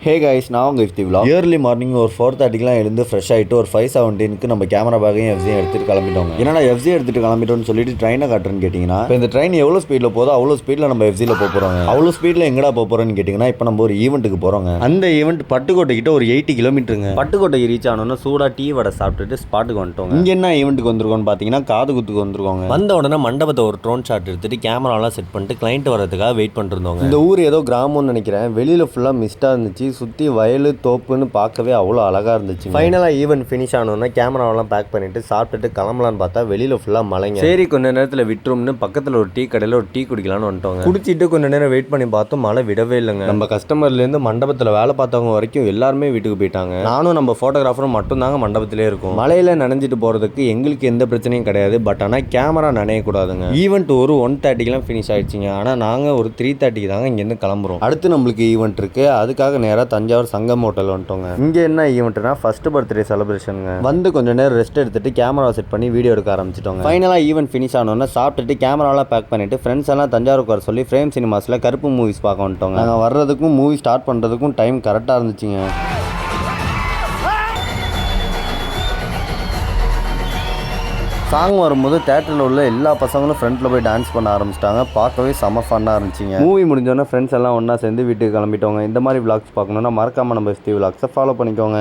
Hey guys, நான் உங்கள் இஃப்தி vlog. Early morning ஒரு 4:30க்குலாம் எழுந்து ஃப்ரெஷ் ஆகிட்டு ஒரு 5:17க்கு நம்ம கேமரா பேக்கையும் எஃப்சியும் எடுத்துகிட்டு கிளம்பிட்டோங்க. ஏன்னா எஃப்சி எடுத்துகிட்டு கிளம்பிட்டோம்னு சொல்லிட்டு ட்ரெயினை காட்டுறேன்னு கேட்டிங்கன்னா, இப்போ இந்த ட்ரெயின் எவ்வளோ ஸ்பீடில் போதோ அவ்வளோ ஸ்பீடில் நம்ம எஃப்சியில் போகிறோம். அவ்வளோ ஸ்பீடில் எங்கடா போகிறோன்னு கேட்டிங்கன்னா, இப்போ நம்ம ஒரு ஈவெண்ட்டுக்கு போகிறோங்க. அந்த ஈவெண்ட் பட்டுக்கோட்டைக்கிட்ட ஒரு 80 கிலோமீட்டருங்க. பட்டுக்கோட்டைக்கு ரீச் ஆனோன்னா சூடாக டீ வடை சாப்பிட்டுட்டு ஸ்பாட்டுக்கு வந்துட்டோங்க. இங்கே என்ன ஈவெண்ட்டுக்கு வந்திருக்கோன்னு பார்த்தீங்கன்னா, காது குத்துக்கு வந்திருக்கோங்க. வந்த உடனே மண்டபத்தை ஒரு ட்ரோன் ஷாட் எடுத்துட்டு கேமராலாம் செட் பண்ணிட்டு கிளைண்ட் வரதுக்காக வெயிட் பண்ணிட்டு இருந்தோங்க. இந்த ஊர் ஏதோ கிராமம்னு நினைக்கிறேன். வெளியில் ஃபுல்லாக மிஸ்டாக இருந்துச்சு. சுற்றி வயல் தோப்புன்னு பார்க்கவே அவ்வளோ அழகாக இருந்துச்சு. ஃபைனலாக ஈவெண்ட் ஃபினிஷ் ஆனோன்னா கேமராவெல்லாம் பேக் பண்ணிட்டு சாப்பிட்டுட்டு கிளம்பலான்னு பார்த்தா வெளியில் ஃபுல்லாக மழைங்க. சரி கொஞ்ச நேரத்தில் விட்டுரும்னு பக்கத்தில் ஒரு டீ கடையில் ஒரு டீ குடிக்கலான்னு வந்துட்டோங்க. குடிச்சிட்டு கொஞ்ச நேரம் வெயிட் பண்ணி பார்த்தோம், மழை விடவே இல்லைங்க. நம்ம கஸ்டமர்லேருந்து மண்டபத்தில் வேலை பார்த்தவங்க வரைக்கும் எல்லாருமே வீட்டுக்கு போயிட்டாங்க. நானும் நம்ம ஃபோட்டோகிராஃபரும் மட்டும்தாங்க மண்டபத்திலே இருக்கும். மழையில் நனைஞ்சிட்டு போகிறதுக்கு எங்களுக்கு எந்த பிரச்சனையும் கிடையாது. பட் ஆனால் கேமரா நனையக்கூடாதுங்க. ஈவெண்ட் ஒரு 1:30க்குலாம் ஃபினிஷ் ஆயிடுச்சுங்க. ஆனால் நாங்கள் ஒரு 3:30க்கு தாங்க இங்கேருந்து கிளம்புறோம். அடுத்து நம்மளுக்கு ஈவெண்ட் இருக்குது. அதுக்காக நேராக தஞ்சாவூர் சங்கம் ஹோட்டல் வந்துட்டோங்க. இங்கே என்ன ஈவெண்ட்னா ஃபர்ஸ்ட் பர்த்டே செலிப்ரேஷனுங்க. வந்து கொஞ்சம் நேரம் ரெஸ்ட் எடுத்துட்டு கேமரா செட் பண்ணி வீடியோ எடுக்க ஆரம்பிச்சிட்டோங்க. ஃபைனலாக ஈவெண்ட் ஃபினிஷ் ஆனோன்னா சாப்பிட்டுட்டு கேமராலாம் பேக் பண்ணிட்டு ஃப்ரெண்ட்ஸ் எல்லாம் தஞ்சாவூருக்கு வர சொல்லி ஃப்ரேம் சினிமாஸில் கருப்பு மூவிஸ் பார்க்க வந்துட்டோங்க. நாங்கள் வர்றதுக்கும் மூவி ஸ்டார்ட் பண்ணுறதுக்கும் டைம் கரெக்டாக இருந்துச்சுங்க. சாங் வரும்போது தேட்டரில் உள்ள எல்லா பசங்களும் ஃப்ரண்ட்டில் போய் டான்ஸ் பண்ண ஆரம்பிச்சிட்டாங்க. பார்க்கவே செம ஃபன்னாக இருந்துச்சுங்க. மூவி முடிஞ்சோடனே ஃப்ரெண்ட்ஸ் எல்லாம் ஒன்றா சேர்ந்து வீட்டுக்கு கிளம்பிட்டோங்க. இந்த மாதிரி விளாக்ஸ் பார்க்கணுன்னா மறக்காமல் நம்ம இஃப்தி விலாக்ஸை ஃபாலோ பண்ணிக்கோங்க.